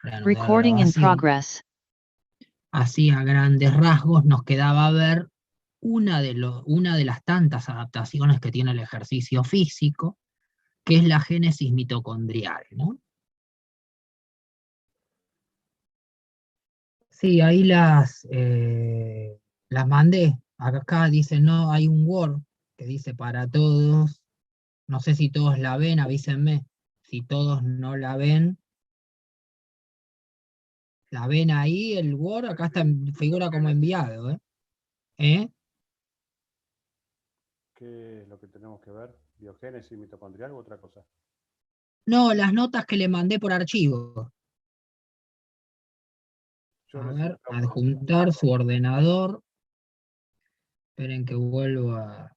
reanudar la Recording in grabación. progress. Así a grandes rasgos nos quedaba ver una de las tantas adaptaciones que tiene el ejercicio físico, que es la génesis mitocondrial, ¿no? Sí, ahí las mandé. Acá dice, no, hay un Word que dice para todos. No sé si todos la ven, avísenme. Si todos no la ven ahí, el Word, acá está, figura como enviado, ¿eh? ¿Eh? ¿Qué es lo que tenemos que ver? ¿Biogénesis mitocondrial u otra cosa? No, las notas que le mandé por archivo. Yo A recién ver, acabo de recibir adjuntar su ordenador. Esperen que vuelvo a...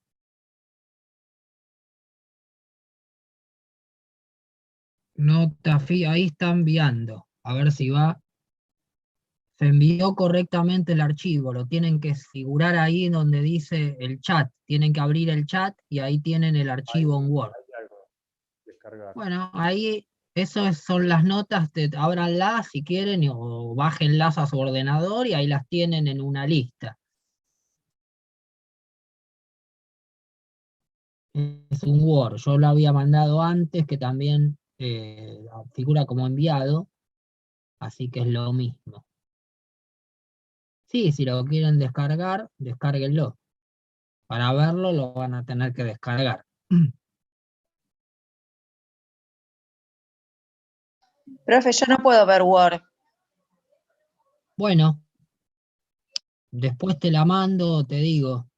Nota, ahí está enviando. A ver si va. Se envió correctamente el archivo. Lo tienen que figurar ahí donde dice el chat. Tienen que abrir el chat y ahí tienen el archivo en Word. hay algo, descargar. Bueno, ahí esas son las notas. Ábranlas si quieren o bájenlas a su ordenador y ahí las tienen en una lista. Es un Word. Yo lo había mandado antes, que también figura como enviado, así que es lo mismo. Sí, si lo quieren descargar, descárguenlo. Para verlo lo van a tener que descargar. Profe, yo no puedo ver Word. Bueno, después te la mando, te digo.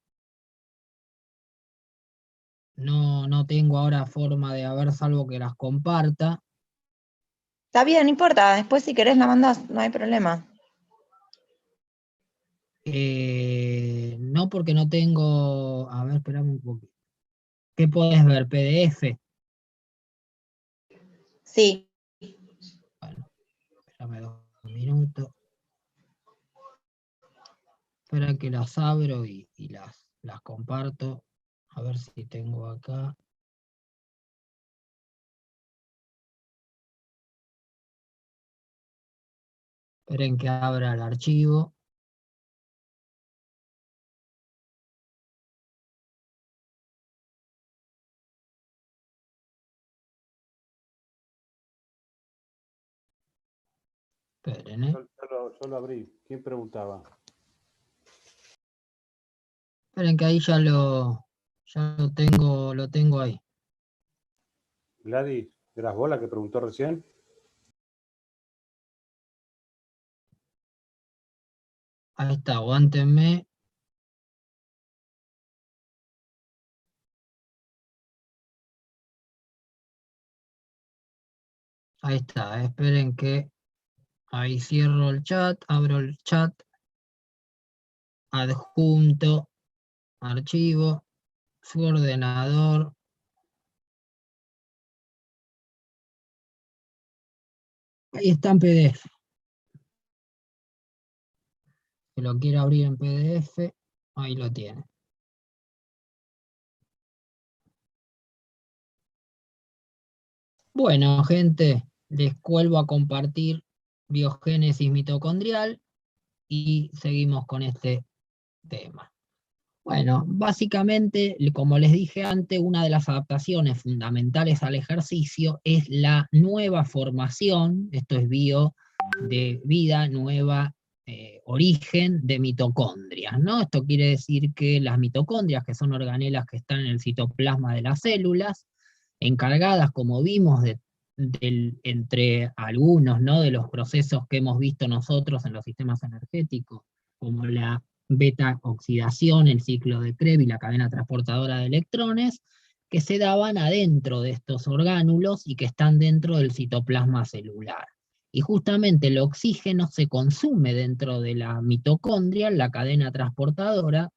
No tengo ahora forma de ver, salvo que las comparta. Está bien, no importa. Después si querés la mandás, no hay problema. No, porque no tengo... A ver, esperame un poquito. ¿Qué podés ver? ¿PDF? Sí. Bueno, espérame 2 minutos. Espera que las abro y las comparto. A ver si tengo acá. Esperen que abra el archivo. Esperen, ¿eh? Yo lo abrí. ¿Quién preguntaba? Esperen que ahí ya lo tengo ahí. Gladys Grasbola, que preguntó recién. Ahí está, aguántenme. Ahí está, esperen que ahí cierro el chat, abro el chat, adjunto, archivo, su ordenador. Ahí está en PDF. Si lo quiere abrir en PDF, ahí lo tiene. Bueno, gente, les vuelvo a compartir biogénesis mitocondrial y seguimos con este tema. Bueno, básicamente, como les dije antes, una de las adaptaciones fundamentales al ejercicio es la nueva formación, esto es de vida, nueva origen de mitocondrias, ¿no? Esto quiere decir que las mitocondrias, que son organelas que están en el citoplasma de las células, encargadas, como vimos, entre algunos, ¿no?, de los procesos que hemos visto nosotros en los sistemas energéticos, como la beta-oxidación, el ciclo de Krebs y la cadena transportadora de electrones, que se daban adentro de estos orgánulos y que están dentro del citoplasma celular. Y justamente el oxígeno se consume dentro de la mitocondria, en la cadena transportadora,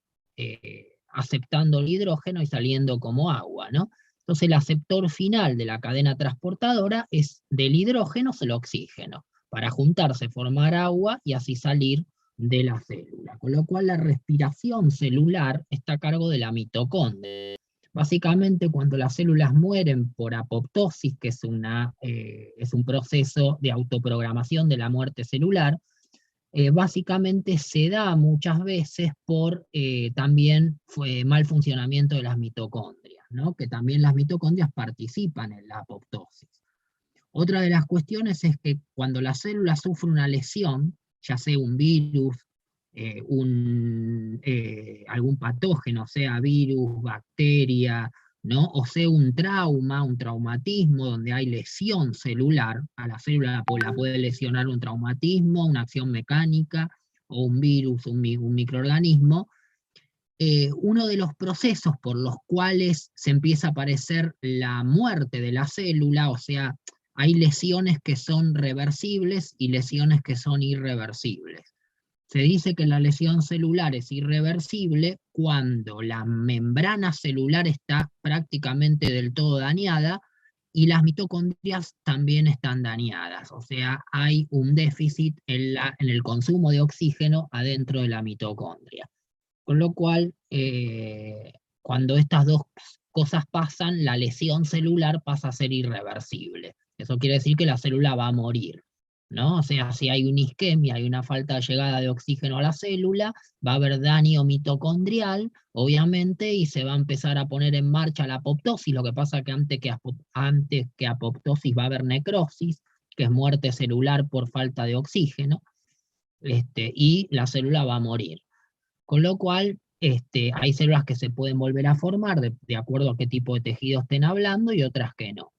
aceptando el hidrógeno y saliendo como agua, ¿no? Entonces el aceptor final de la cadena transportadora es del hidrógeno el oxígeno, para juntarse, formar agua y así salir de la célula. Con lo cual la respiración celular está a cargo de la mitocondria. Básicamente, cuando las células mueren por apoptosis, que es un proceso de autoprogramación de la muerte celular, básicamente se da muchas veces por también mal funcionamiento de las mitocondrias, ¿no? Que también las mitocondrias participan en la apoptosis. Otra de las cuestiones es que cuando la célula sufre una lesión, ya sea un virus, algún patógeno, sea virus, bacteria, ¿no? O sea un trauma, un traumatismo donde hay lesión celular, a la célula la puede lesionar un traumatismo, una acción mecánica, o un virus, un microorganismo. Uno de los procesos por los cuales se empieza a aparecer la muerte de la célula, o sea, hay lesiones que son reversibles y lesiones que son irreversibles. Se dice que la lesión celular es irreversible cuando la membrana celular está prácticamente del todo dañada y las mitocondrias también están dañadas. O sea, hay un déficit en el consumo de oxígeno adentro de la mitocondria. Con lo cual, cuando estas dos cosas pasan, la lesión celular pasa a ser irreversible. Eso quiere decir que la célula va a morir, ¿no? O sea, si hay una isquemia, hay una falta de llegada de oxígeno a la célula, va a haber daño mitocondrial, obviamente, y se va a empezar a poner en marcha la apoptosis. Lo que pasa es que antes que apoptosis va a haber necrosis, que es muerte celular por falta de oxígeno, y la célula va a morir. Con lo cual, hay células que se pueden volver a formar de acuerdo a qué tipo de tejido estén hablando y otras que no.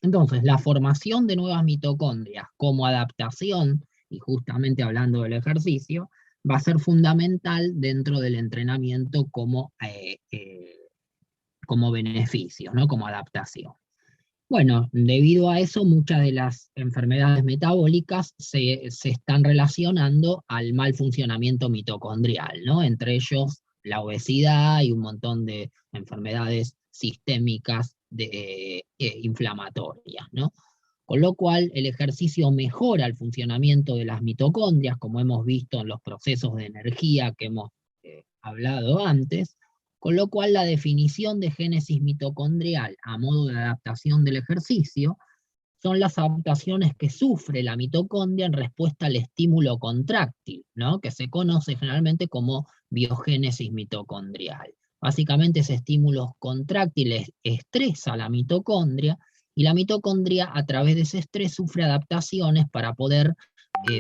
Entonces, la formación de nuevas mitocondrias como adaptación, y justamente hablando del ejercicio, va a ser fundamental dentro del entrenamiento como beneficio, ¿no? Como adaptación. Bueno, debido a eso, muchas de las enfermedades metabólicas se están relacionando al mal funcionamiento mitocondrial, ¿no? Entre ellos la obesidad y un montón de enfermedades sistémicas inflamatorias, ¿no? Con lo cual, el ejercicio mejora el funcionamiento de las mitocondrias, como hemos visto en los procesos de energía que hemos hablado antes, con lo cual la definición de génesis mitocondrial a modo de adaptación del ejercicio son las adaptaciones que sufre la mitocondria en respuesta al estímulo contráctil, ¿no? Que se conoce generalmente como biogénesis mitocondrial. Básicamente ese estímulo contráctil estresa a la mitocondria y la mitocondria a través de ese estrés sufre adaptaciones para poder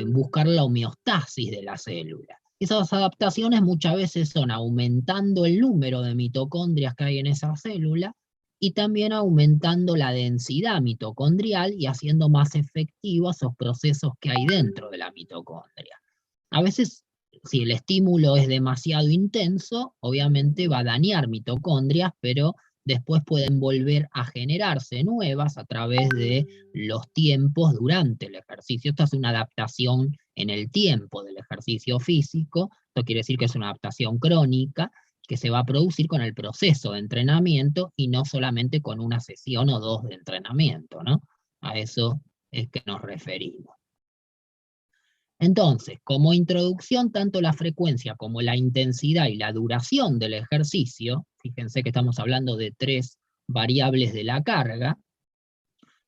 buscar la homeostasis de la célula. Esas adaptaciones muchas veces son aumentando el número de mitocondrias que hay en esa célula y también aumentando la densidad mitocondrial y haciendo más efectivos esos procesos que hay dentro de la mitocondria. A veces, si el estímulo es demasiado intenso, obviamente va a dañar mitocondrias, pero después pueden volver a generarse nuevas a través de los tiempos durante el ejercicio. Esta es una adaptación en el tiempo del ejercicio físico. Esto quiere decir que es una adaptación crónica que se va a producir con el proceso de entrenamiento y no solamente con una sesión o dos de entrenamiento, ¿no? A eso es que nos referimos. Entonces, como introducción, tanto la frecuencia como la intensidad y la duración del ejercicio, fíjense que estamos hablando de 3 variables de la carga,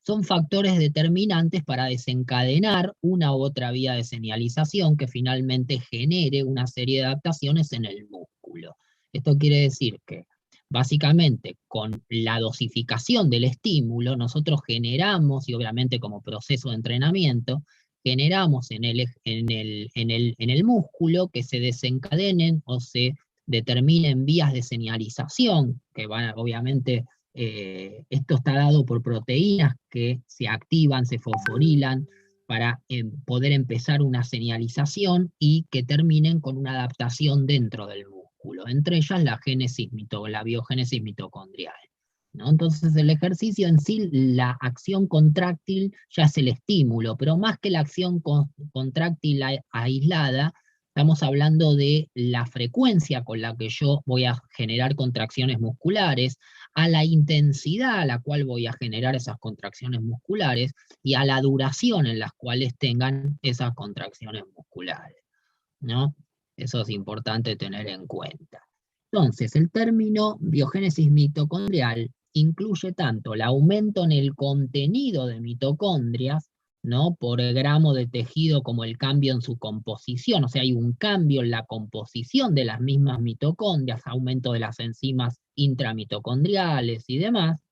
son factores determinantes para desencadenar una u otra vía de señalización que finalmente genere una serie de adaptaciones en el músculo. Esto quiere decir que, básicamente, con la dosificación del estímulo, nosotros generamos, y obviamente como proceso de entrenamiento, generamos en el músculo que se desencadenen o se determinen vías de señalización, que van obviamente, esto está dado por proteínas que se activan, se fosforilan, para poder empezar una señalización y que terminen con una adaptación dentro del músculo, entre ellas la biogénesis mitocondrial, ¿no? Entonces el ejercicio en sí, la acción contráctil ya es el estímulo, pero más que la acción contráctil aislada, estamos hablando de la frecuencia con la que yo voy a generar contracciones musculares, a la intensidad a la cual voy a generar esas contracciones musculares y a la duración en las cuales tengan esas contracciones musculares, ¿no? Eso es importante tener en cuenta. Entonces, el término biogénesis mitocondrial incluye tanto el aumento en el contenido de mitocondrias, ¿no? Por gramo de tejido, como el cambio en su composición, o sea, hay un cambio en la composición de las mismas mitocondrias, aumento de las enzimas intramitocondriales y demás,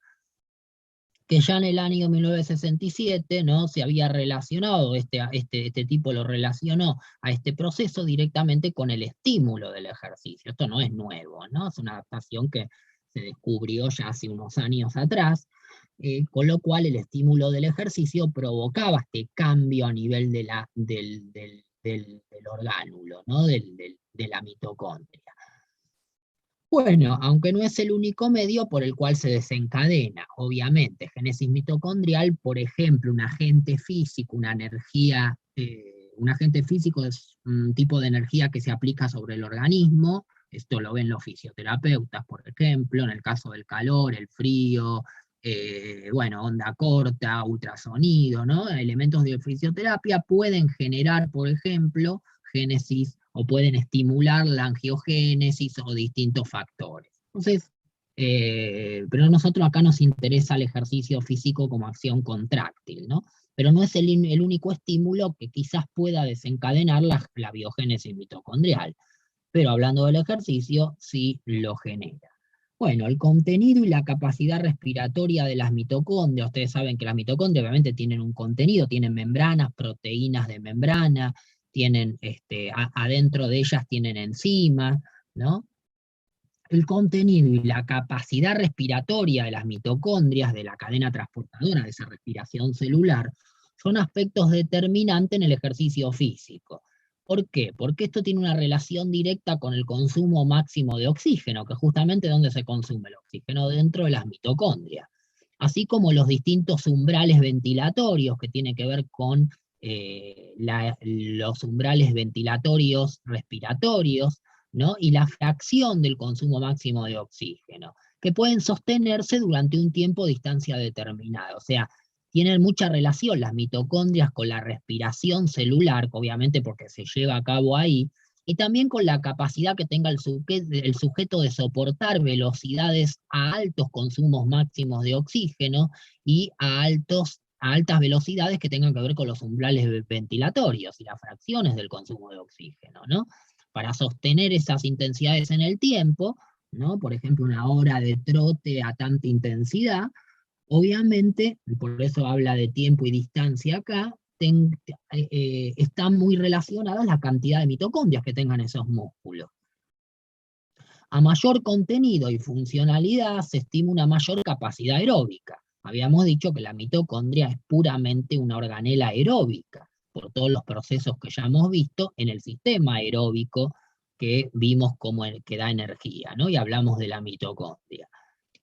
que ya en el año 1967, ¿no? Se había relacionado, este tipo lo relacionó a este proceso directamente con el estímulo del ejercicio. Esto no es nuevo, ¿no? Es una adaptación que se descubrió ya hace unos años atrás, con lo cual el estímulo del ejercicio provocaba este cambio a nivel del orgánulo, ¿no? De la mitocondria. Bueno, aunque no es el único medio por el cual se desencadena, obviamente, génesis mitocondrial, por ejemplo, un agente físico, una energía, un agente físico es un tipo de energía que se aplica sobre el organismo. Esto lo ven los fisioterapeutas, por ejemplo, en el caso del calor, el frío, bueno, onda corta, ultrasonido, ¿no? Elementos de fisioterapia pueden generar, por ejemplo, génesis, o pueden estimular la angiogénesis o distintos factores. Entonces, pero a nosotros acá nos interesa el ejercicio físico como acción contráctil, ¿no? Pero no es el único estímulo que quizás pueda desencadenar la biogénesis mitocondrial. Pero hablando del ejercicio, sí lo genera. Bueno, el contenido y la capacidad respiratoria de las mitocondrias. Ustedes saben que las mitocondrias obviamente tienen un contenido, tienen membranas, proteínas de membrana, tienen, adentro de ellas tienen enzimas, ¿no? El contenido y la capacidad respiratoria de las mitocondrias, de la cadena transportadora de esa respiración celular, son aspectos determinantes en el ejercicio físico. ¿Por qué? Porque esto tiene una relación directa con el consumo máximo de oxígeno, que justamente es donde se consume el oxígeno, dentro de las mitocondrias. Así como los distintos umbrales ventilatorios, que tienen que ver con los umbrales ventilatorios respiratorios, ¿no? Y la fracción del consumo máximo de oxígeno, que pueden sostenerse durante un tiempo de distancia determinada. O sea, tienen mucha relación las mitocondrias con la respiración celular, obviamente porque se lleva a cabo ahí, y también con la capacidad que tenga el sujeto de soportar velocidades a altos consumos máximos de oxígeno y a altas velocidades que tengan que ver con los umbrales ventilatorios y las fracciones del consumo de oxígeno, ¿no? Para sostener esas intensidades en el tiempo, ¿no? Por ejemplo, una hora de trote a tanta intensidad, obviamente, por eso habla de tiempo y distancia acá, están muy relacionadas la cantidad de mitocondrias que tengan esos músculos. A mayor contenido y funcionalidad se estima una mayor capacidad aeróbica. Habíamos dicho que la mitocondria es puramente una organela aeróbica, por todos los procesos que ya hemos visto en el sistema aeróbico que vimos como el que da energía, ¿no? Y hablamos de la mitocondria,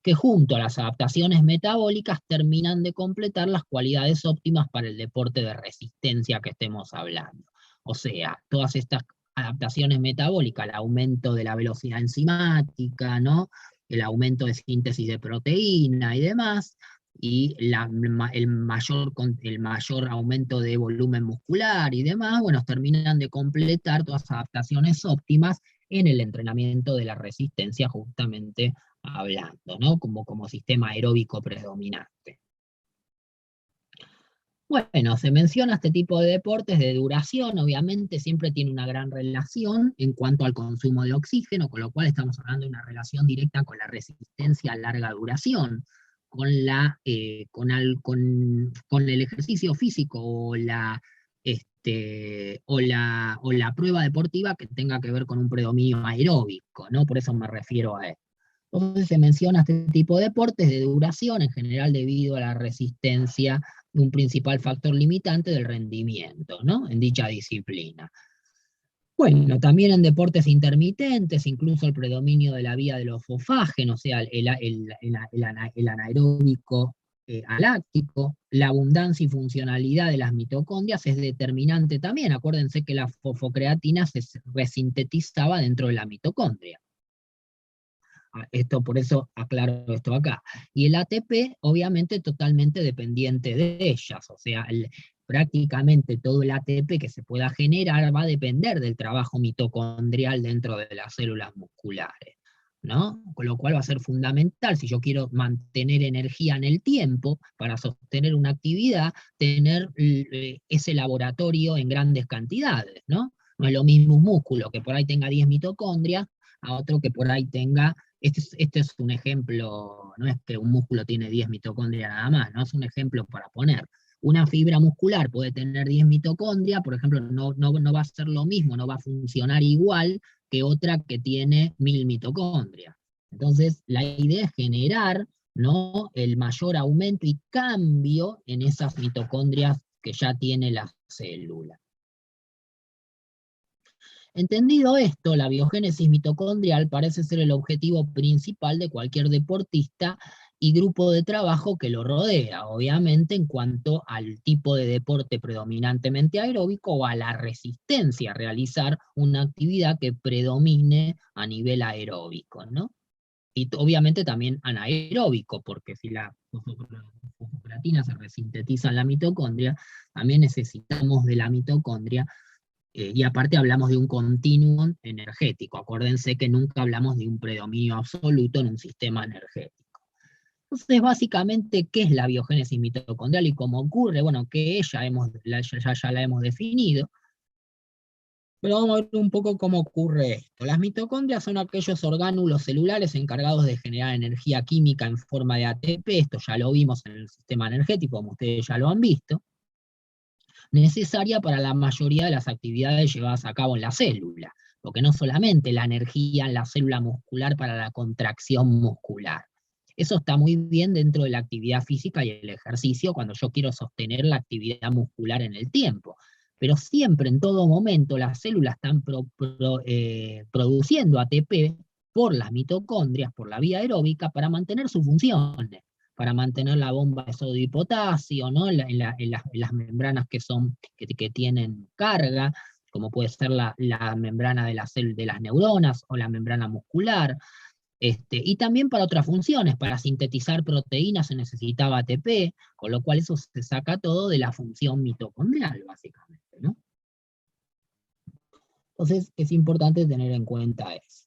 que junto a las adaptaciones metabólicas terminan de completar las cualidades óptimas para el deporte de resistencia que estemos hablando. O sea, todas estas adaptaciones metabólicas, el aumento de la velocidad enzimática, ¿no? El aumento de síntesis de proteína y demás, y el mayor aumento de volumen muscular y demás, bueno, terminan de completar todas las adaptaciones óptimas en el entrenamiento de la resistencia, justamente hablando, ¿no? Como sistema aeróbico predominante. Bueno, se menciona este tipo de deportes de duración, obviamente siempre tiene una gran relación en cuanto al consumo de oxígeno, con lo cual estamos hablando de una relación directa con la resistencia a larga duración, con el ejercicio físico o la prueba deportiva que tenga que ver con un predominio aeróbico, ¿no? Por eso me refiero a esto. Entonces se menciona este tipo de deportes de duración, en general debido a la resistencia, un principal factor limitante del rendimiento, ¿no? En dicha disciplina. Bueno, también en deportes intermitentes, incluso el predominio de la vía de los fosfágenos, o sea, el anaeróbico aláctico, la abundancia y funcionalidad de las mitocondrias es determinante también. Acuérdense que la fosfocreatina se resintetizaba dentro de la mitocondria. Por eso aclaro esto acá. Y el ATP, obviamente, totalmente dependiente de ellas, o sea, prácticamente todo el ATP que se pueda generar va a depender del trabajo mitocondrial dentro de las células musculares. ¿no? Con lo cual va a ser fundamental, si yo quiero mantener energía en el tiempo, para sostener una actividad, tener ese laboratorio en grandes cantidades, ¿no? No es lo mismo un músculo que por ahí tenga 10 mitocondrias, a otro que por ahí tenga, este es un ejemplo, no es que un músculo tiene 10 mitocondrias nada más, ¿no? Es un ejemplo para poner. Una fibra muscular puede tener 10 mitocondrias, por ejemplo, no va a ser lo mismo, no va a funcionar igual que otra que tiene 1000 mitocondrias. Entonces, la idea es generar, ¿no?, el mayor aumento y cambio en esas mitocondrias que ya tiene la célula. Entendido esto, la biogénesis mitocondrial parece ser el objetivo principal de cualquier deportista y grupo de trabajo que lo rodea, obviamente en cuanto al tipo de deporte predominantemente aeróbico o a la resistencia a realizar una actividad que predomine a nivel aeróbico, ¿no? Y obviamente también anaeróbico, porque si la fosfocreatina se resintetiza en la mitocondria, también necesitamos de la mitocondria, y aparte hablamos de un continuum energético. Acuérdense que nunca hablamos de un predominio absoluto en un sistema energético. Entonces, básicamente, ¿qué es la biogénesis mitocondrial y cómo ocurre? Bueno, que ya la hemos definido, pero vamos a ver un poco cómo ocurre esto. Las mitocondrias son aquellos orgánulos celulares encargados de generar energía química en forma de ATP, esto ya lo vimos en el sistema energético, como ustedes ya lo han visto, necesaria para la mayoría de las actividades llevadas a cabo en la célula, porque no solamente la energía en la célula muscular para la contracción muscular. Eso está muy bien dentro de la actividad física y el ejercicio cuando yo quiero sostener la actividad muscular en el tiempo. Pero siempre, en todo momento, las células están produciendo ATP por las mitocondrias, por la vía aeróbica, para mantener sus funciones, para mantener la bomba de sodio y potasio, ¿no?, en las membranas que tienen carga, como puede ser la membrana de las neuronas o la membrana muscular. Y también para otras funciones, para sintetizar proteínas se necesitaba ATP, con lo cual eso se saca todo de la función mitocondrial, básicamente, ¿no? Entonces es importante tener en cuenta eso.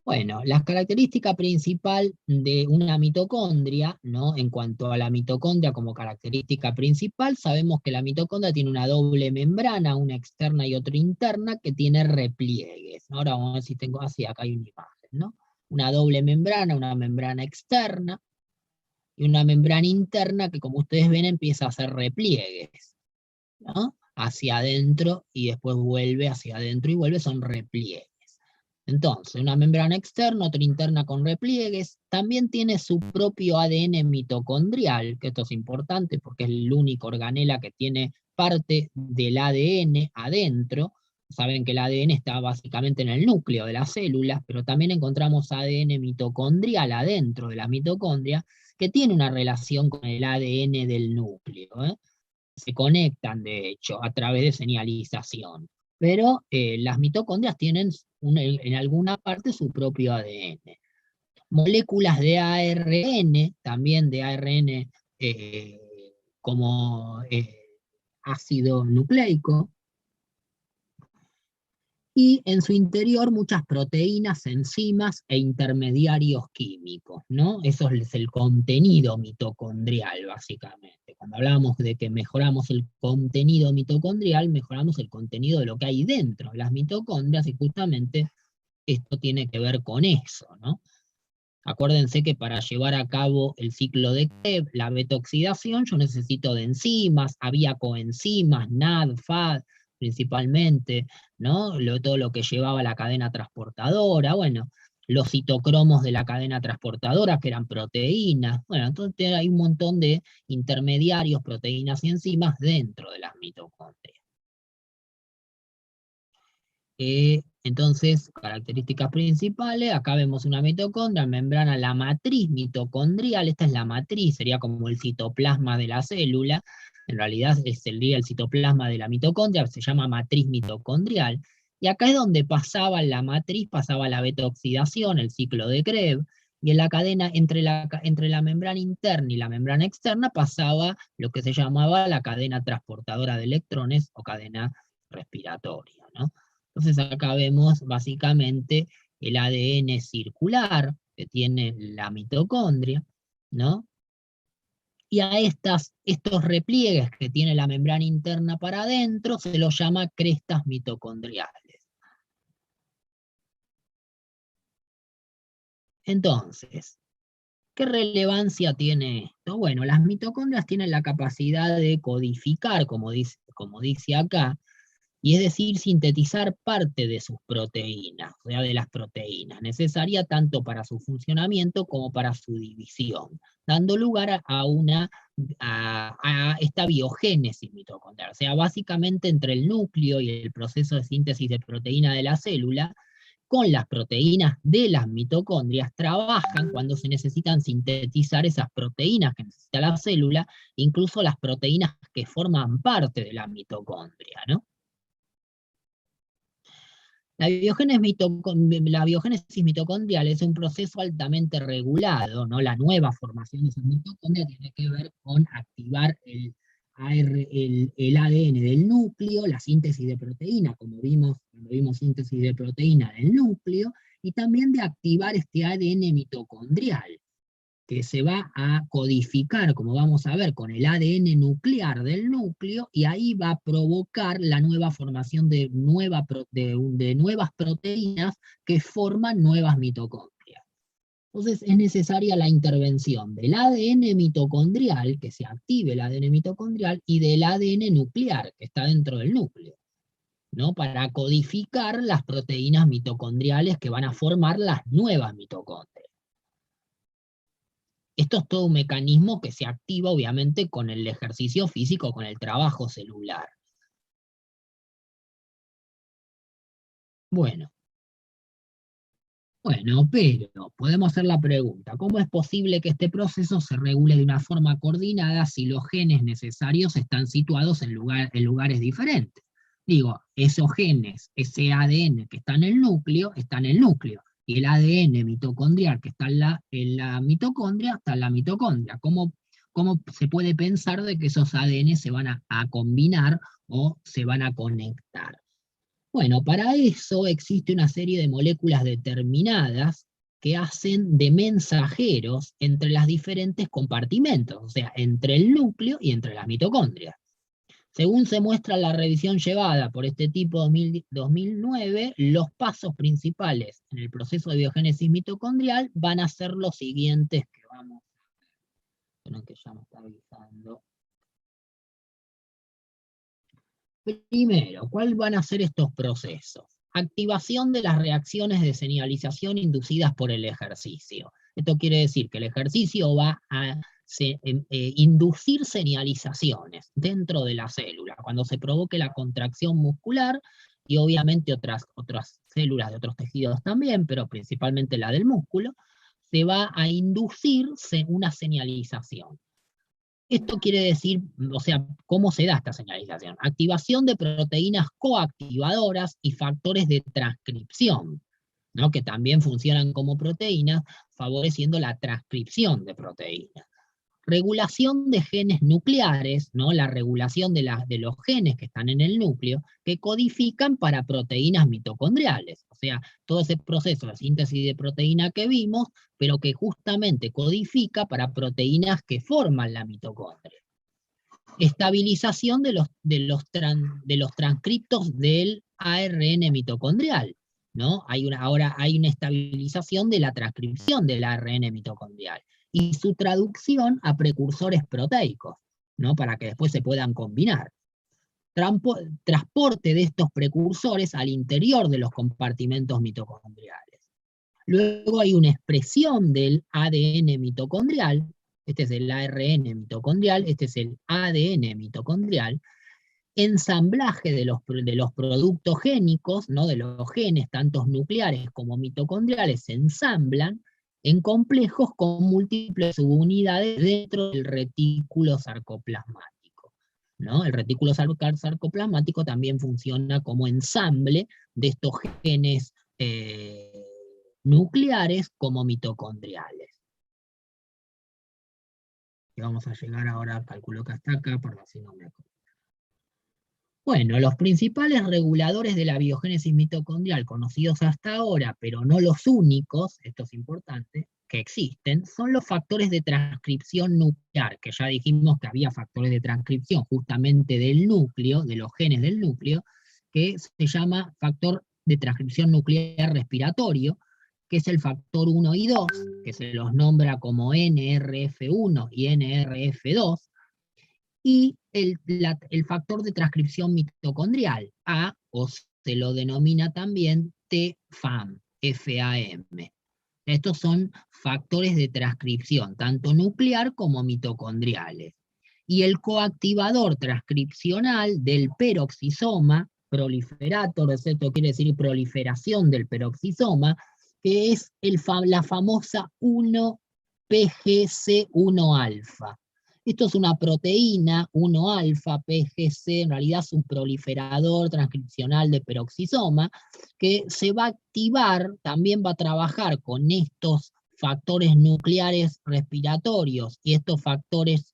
Bueno, la característica principal de una mitocondria, ¿no?, en cuanto a la mitocondria como característica principal, sabemos que la mitocondria tiene una doble membrana, una externa y otra interna, que tiene repliegues. Ahora vamos a ver si tengo así, acá hay una imagen, ¿no? Una doble membrana, una membrana externa, y una membrana interna que, como ustedes ven, empieza a hacer repliegues, ¿no?, hacia adentro y después vuelve hacia adentro y vuelve, son repliegues. Entonces, una membrana externa, otra interna con repliegues, también tiene su propio ADN mitocondrial, que esto es importante porque es el único organela que tiene parte del ADN adentro. Saben que el ADN está básicamente en el núcleo de las células, pero también encontramos ADN mitocondrial adentro de la mitocondria, que tiene una relación con el ADN del núcleo, ¿eh? Se conectan, de hecho, a través de señalización. Pero las mitocondrias tienen en alguna parte su propio ADN. Moléculas de ARN, también de ARN como ácido nucleico, y en su interior muchas proteínas, enzimas e intermediarios químicos, ¿no? Eso es el contenido mitocondrial, básicamente. Cuando hablamos de que mejoramos el contenido mitocondrial, mejoramos el contenido de lo que hay dentro de las mitocondrias, y justamente esto tiene que ver con eso, ¿no? Acuérdense que para llevar a cabo el ciclo de Krebs, la beta-oxidación, yo necesito de enzimas, había coenzimas, NAD, FAD, principalmente, ¿no? Todo lo que llevaba la cadena transportadora, bueno, los citocromos de la cadena transportadora, que eran proteínas, bueno, entonces hay un montón de intermediarios, proteínas y enzimas dentro de las mitocondrias. Entonces, características principales, acá vemos una mitocondria, membrana, la matriz mitocondrial, esta es la matriz, sería como el citoplasma de la célula, en realidad sería el citoplasma de la mitocondria, se llama matriz mitocondrial, y acá es donde pasaba la matriz, pasaba la beta-oxidación, el ciclo de Krebs, y en la cadena, entre la membrana interna y la membrana externa, pasaba lo que se llamaba la cadena transportadora de electrones o cadena respiratoria, ¿no? Entonces acá vemos básicamente el ADN circular que tiene la mitocondria, ¿no? Y a estos repliegues que tiene la membrana interna para adentro se los llama crestas mitocondriales. Entonces, ¿qué relevancia tiene esto? Bueno, las mitocondrias tienen la capacidad de codificar, como dice acá, y es decir, sintetizar parte de sus proteínas, o sea, de las proteínas, necesaria tanto para su funcionamiento como para su división, dando lugar a esta biogénesis mitocondrial. O sea, básicamente entre el núcleo y el proceso de síntesis de proteína de la célula, con las proteínas de las mitocondrias trabajan cuando se necesitan sintetizar esas proteínas que necesita la célula, incluso las proteínas que forman parte de la mitocondria, ¿no? La biogénesis mitocondrial es un proceso altamente regulado, ¿no? La nueva formación de esas mitocondrias tiene que ver con activar el ADN del núcleo, la síntesis de proteína, como vimos cuando vimos síntesis de proteína del núcleo, y también de activar este ADN mitocondrial, que se va a codificar, como vamos a ver, con el ADN nuclear del núcleo, y ahí va a provocar la nueva formación de nuevas proteínas que forman nuevas mitocondrias. Entonces es necesaria la intervención del ADN mitocondrial, que se active el ADN mitocondrial, y del ADN nuclear, que está dentro del núcleo, ¿no? Para codificar las proteínas mitocondriales que van a formar las nuevas mitocondrias. Esto es todo un mecanismo que se activa obviamente con el ejercicio físico, con el trabajo celular. Bueno, pero podemos hacer la pregunta, ¿cómo es posible que este proceso se regule de una forma coordinada si los genes necesarios están situados en lugares diferentes? Digo, esos genes, ese ADN que está en el núcleo, y el ADN mitocondrial que está en la mitocondria, está en la mitocondria. ¿Cómo se puede pensar de que esos ADN se van a combinar o se van a conectar? Bueno, para eso existe una serie de moléculas determinadas que hacen de mensajeros entre los diferentes compartimentos, o sea, entre el núcleo y entre las mitocondrias. Según se muestra en la revisión llevada por este tipo 2009, los pasos principales en el proceso de biogénesis mitocondrial van a ser los siguientes que vamos a ver, que ya me está avisando. Primero, ¿cuáles van a ser estos procesos? Activación de las reacciones de señalización inducidas por el ejercicio. Esto quiere decir que el ejercicio va a inducir señalizaciones dentro de la célula, cuando se provoque la contracción muscular, y obviamente otras células de otros tejidos también, pero principalmente la del músculo, se va a inducir una señalización. Esto quiere decir, o sea, ¿cómo se da esta señalización? Activación de proteínas coactivadoras y factores de transcripción, ¿no? Que también funcionan como proteínas, favoreciendo la transcripción de proteínas. Regulación de genes nucleares, ¿no? La regulación de los genes que están en el núcleo, que codifican para proteínas mitocondriales. O sea, todo ese proceso de síntesis de proteína que vimos, pero que justamente codifica para proteínas que forman la mitocondria. Estabilización de los transcriptos del ARN mitocondrial, ¿no? Ahora hay una estabilización de la transcripción del ARN mitocondrial y su traducción a precursores proteicos, ¿no? Para que después se puedan combinar. Transporte de estos precursores al interior de los compartimentos mitocondriales. Luego hay una expresión del ADN mitocondrial, este es el ARN mitocondrial, este es el ADN mitocondrial, ensamblaje de los productos génicos, ¿no? De los genes, tanto nucleares como mitocondriales, se ensamblan en complejos con múltiples subunidades dentro del retículo sarcoplasmático, ¿no? El retículo sarcoplasmático también funciona como ensamble de estos genes nucleares como mitocondriales. Y vamos a llegar ahora, calculo que hasta acá, por si no me acuerdo. Bueno, los principales reguladores de la biogénesis mitocondrial conocidos hasta ahora, pero no los únicos, esto es importante, que existen, son los factores de transcripción nuclear, que ya dijimos que había factores de transcripción justamente del núcleo, de los genes del núcleo, que se llama factor de transcripción nuclear respiratorio, que es el factor 1 y 2, que se los nombra como NRF1 y NRF2, y el factor de transcripción mitocondrial, A, o se lo denomina también TFAM, FAM. Estos son factores de transcripción, tanto nuclear como mitocondriales. Y el coactivador transcripcional del peroxisoma, proliferator, esto quiere decir proliferación del peroxisoma, que es la famosa 1-PGC1-alfa. Esto es una proteína, 1-alfa, PGC, en realidad es un proliferador transcripcional de peroxisoma, que se va a activar, también va a trabajar con estos factores nucleares respiratorios y estos factores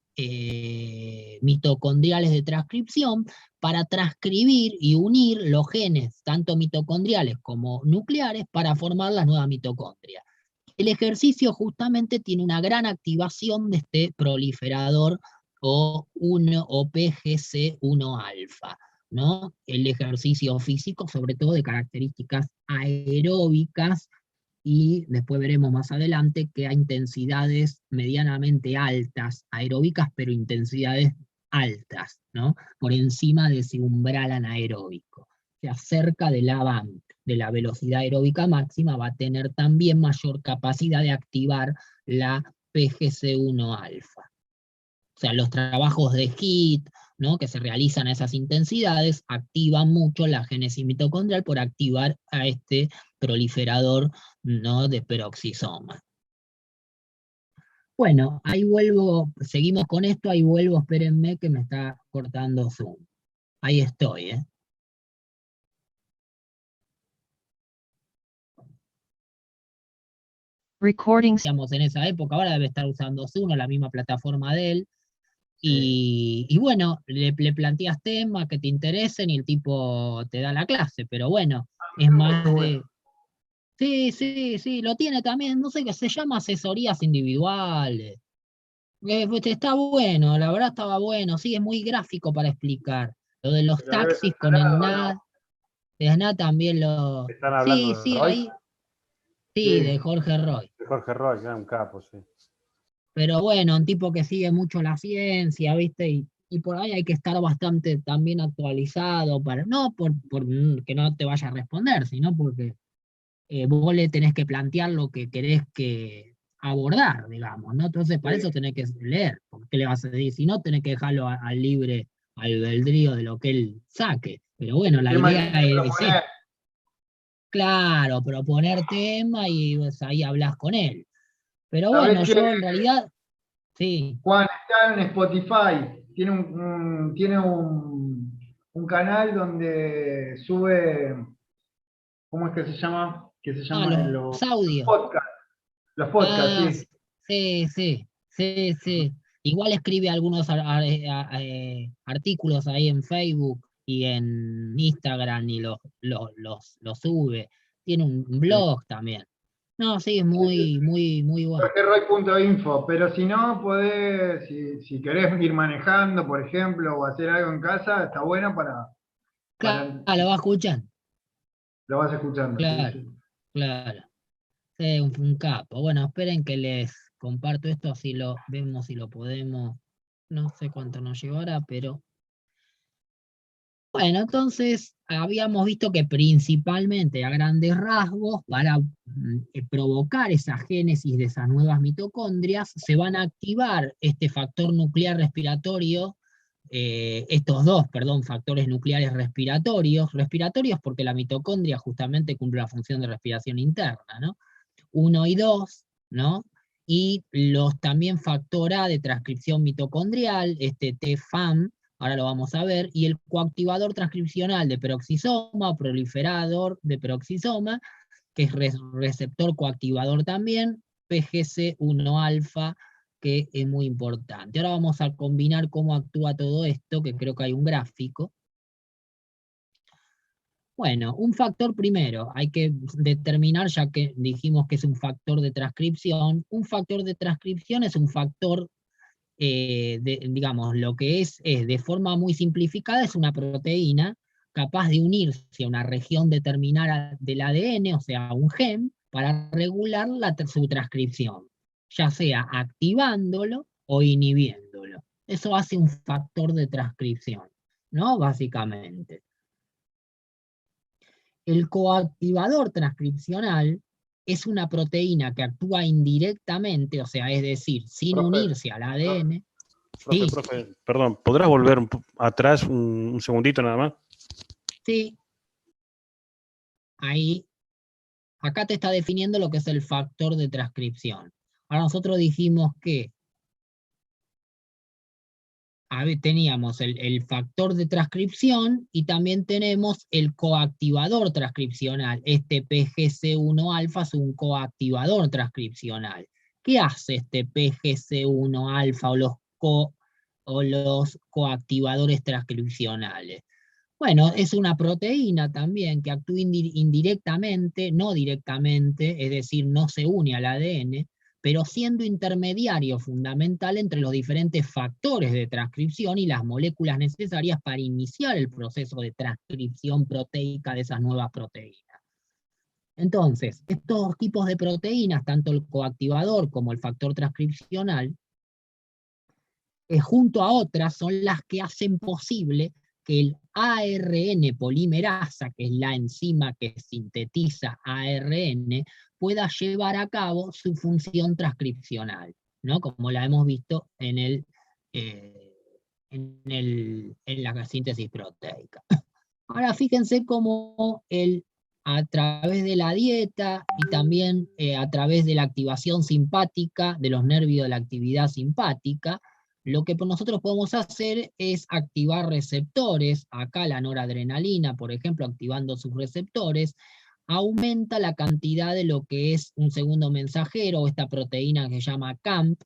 mitocondriales de transcripción para transcribir y unir los genes, tanto mitocondriales como nucleares, para formar las nuevas mitocondrias. El ejercicio justamente tiene una gran activación de este proliferador o PGC1-alfa, ¿no? El ejercicio físico, sobre todo de características aeróbicas, y después veremos más adelante que a intensidades medianamente altas, aeróbicas, pero intensidades altas, ¿no? Por encima de ese umbral anaeróbico. Se acerca de la velocidad aeróbica máxima, va a tener también mayor capacidad de activar la PGC1-alfa. O sea, los trabajos de HIT, ¿no?, que se realizan a esas intensidades, activan mucho la génesis mitocondrial por activar a este proliferador, ¿no?, de peroxisoma. Bueno, ahí vuelvo, seguimos con esto, ahí vuelvo, espérenme que me está cortando Zoom. Ahí estoy, ¿eh? Recordings. Estamos en esa época, ahora debe estar usando Zoom, la misma plataforma de él. Y bueno, le planteas temas que te interesen y el tipo te da la clase, pero bueno, es más de... Sí, lo tiene también, no sé qué se llama asesorías individuales. Pues está bueno, la verdad estaba bueno, sí, es muy gráfico para explicar. Lo de los Pero debe taxis ser con el salado, NAD, ¿no? el NAD también lo... ¿Están Sí, hablando de Roy? ahí, sí, de Sí, Jorge Roy. de Jorge Roy, que era un capo, sí. Pero bueno, un tipo que sigue mucho la ciencia, ¿viste? Y por ahí hay que estar bastante también actualizado, no por que no te vaya a responder, sino porque vos le tenés que plantear lo que querés que abordar, digamos, ¿no? Entonces, para eso tenés que leer, porque le vas a decir, si no, tenés que dejarlo al libre albedrío de lo que él saque. Pero bueno, la idea es esta. Claro, proponer tema y pues, ahí hablas con él. Pero bueno, ¿Sabés qué, yo en realidad, sí. Juan? Está en Spotify. Tiene un canal donde sube, ¿cómo es que se llama? Que se Ah, llama los audios. podcasts. Los podcasts, Ah, sí. sí. Igual escribe algunos artículos ahí en Facebook y en Instagram y los sube. Tiene un Sí. blog también. No, sí, es muy bueno. jorgeroy.info, pero si no, podés, si querés ir manejando, por ejemplo, o hacer algo en casa, está bueno Claro, para lo va a escuchar. lo vas escuchando. Sí, Claro, sí. claro. Sí, un capo. Bueno, esperen que les comparto esto, así lo vemos si lo podemos. No sé cuánto nos llevará, pero bueno, entonces habíamos visto que principalmente a grandes rasgos, para provocar esa génesis de esas nuevas mitocondrias, se van a activar este factor nuclear respiratorio, estos dos, perdón, factores nucleares respiratorios porque la mitocondria justamente cumple la función de respiración interna, ¿no? 1 y 2, ¿no? Y los también factor A de transcripción mitocondrial, este TFAM, ahora lo vamos a ver, y el coactivador transcripcional de peroxisoma o proliferador de peroxisoma, que es receptor coactivador también, PGC1-alfa, que es muy importante. Ahora vamos a combinar cómo actúa todo esto, que creo que hay un gráfico. Bueno, un factor primero, hay que determinar, ya que dijimos que es un factor de transcripción. Un factor de transcripción es un factor, digamos, lo que es de forma muy simplificada, es una proteína capaz de unirse a una región determinada del ADN, o sea, un gen, para regular su transcripción, ya sea activándolo o inhibiéndolo. Eso hace un factor de transcripción, ¿no? Básicamente. El coactivador transcripcional es una proteína que actúa indirectamente, o sea, es decir, sin Profe, unirse al ADN. Sí, profe, perdón, ¿podrás volver atrás un segundito nada más? sí. Ahí, acá te está definiendo lo que es el factor de transcripción. Ahora nosotros dijimos que teníamos el factor de transcripción y también tenemos el coactivador transcripcional. Este PGC1-alfa es un coactivador transcripcional. ¿Qué hace este PGC1-alfa o los coactivadores transcripcionales? Bueno, es una proteína también que actúa indirectamente, no directamente, es decir, no se une al ADN, pero siendo intermediario fundamental entre los diferentes factores de transcripción y las moléculas necesarias para iniciar el proceso de transcripción proteica de esas nuevas proteínas. Entonces, estos tipos de proteínas, tanto el coactivador como el factor transcripcional, junto a otras, son las que hacen posible que el ARN polimerasa, que es la enzima que sintetiza ARN, pueda llevar a cabo su función transcripcional, ¿no? Como la hemos visto en la síntesis proteica. Ahora fíjense cómo a través de la dieta y también a través de la activación simpática de los nervios de la actividad simpática, lo que nosotros podemos hacer es activar receptores. Acá la noradrenalina, por ejemplo, activando sus receptores, aumenta la cantidad de lo que es un segundo mensajero, esta proteína que se llama CAMP.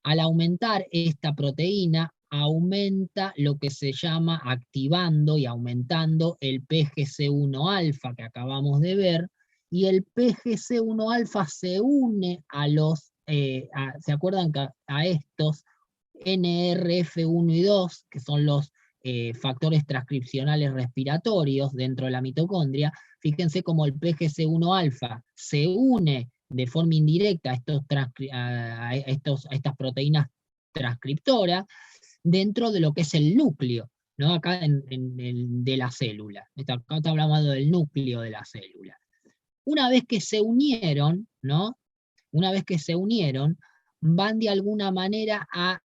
Al aumentar esta proteína, aumenta lo que se llama activando y aumentando el PGC1-alfa que acabamos de ver, y el PGC1-alfa se une a los, ¿se acuerdan que a estos NRF1 y 2, que son los factores transcripcionales respiratorios dentro de la mitocondria? Fíjense cómo el PGC1-alfa se une de forma indirecta a estas proteínas transcriptoras dentro de lo que es el núcleo, ¿no? Acá de la célula. Acá está hablando del núcleo de la célula. Una vez que se unieron, ¿no? Una vez que se unieron, van de alguna manera a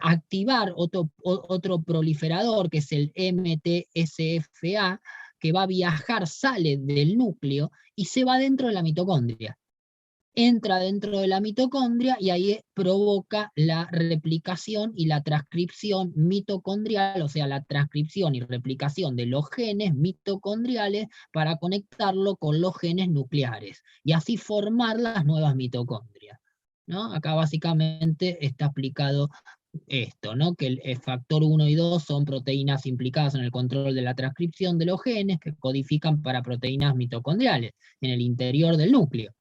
activar otro proliferador, que es el MTSFA, que va a viajar, sale del núcleo y se va dentro de la mitocondria. Entra dentro de la mitocondria y ahí provoca la replicación y la transcripción mitocondrial, o sea, la transcripción y replicación de los genes mitocondriales para conectarlo con los genes nucleares y así formar las nuevas mitocondrias, ¿no? Acá básicamente está explicado esto, ¿no? Que el factor 1 y 2 son proteínas implicadas en el control de la transcripción de los genes que codifican para proteínas mitocondriales en el interior del núcleo.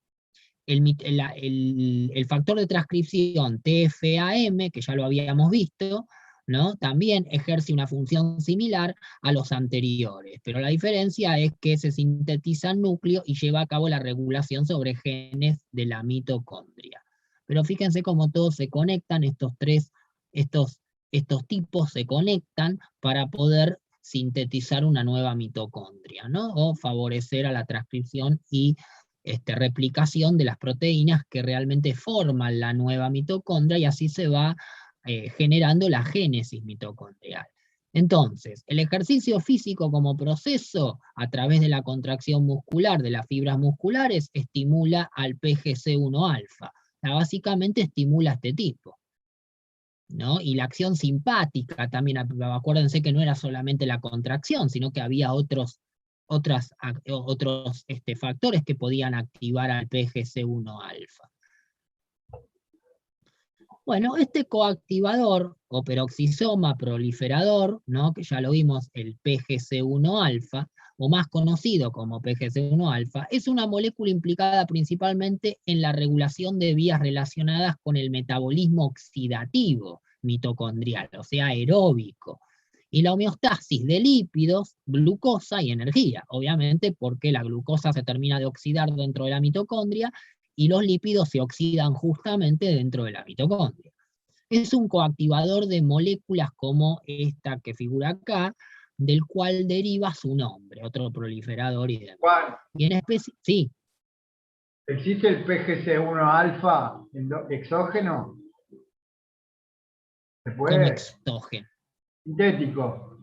El factor de transcripción TFAM, que ya lo habíamos visto, ¿no? También ejerce una función similar a los anteriores, pero la diferencia es que se sintetiza en núcleo y lleva a cabo la regulación sobre genes de la mitocondria. Pero fíjense cómo todos se conectan, estos tipos se conectan para poder sintetizar una nueva mitocondria, ¿no? O favorecer a la transcripción y replicación de las proteínas que realmente forman la nueva mitocondria, y así se va generando la génesis mitocondrial. Entonces, el ejercicio físico como proceso, a través de la contracción muscular de las fibras musculares, estimula al PGC1-alfa. Básicamente estimula este tipo, ¿no? Y la acción simpática también, acuérdense que no era solamente la contracción, sino que había otros factores que podían activar al PGC1-alfa. Bueno, este coactivador o peroxisoma proliferador, ¿no? Que ya lo vimos, el PGC1-alfa, o más conocido como PGC1-alfa, es una molécula implicada principalmente en la regulación de vías relacionadas con el metabolismo oxidativo mitocondrial, o sea, aeróbico, y la homeostasis de lípidos, glucosa y energía, obviamente porque la glucosa se termina de oxidar dentro de la mitocondria y los lípidos se oxidan justamente dentro de la mitocondria. Es un coactivador de moléculas como esta que figura acá, del cual deriva su nombre, otro proliferador y demás. Juan, Y en especie, sí, ¿existe el PGC1 alfa exógeno? ¿Se como puede? exógeno. Sintético.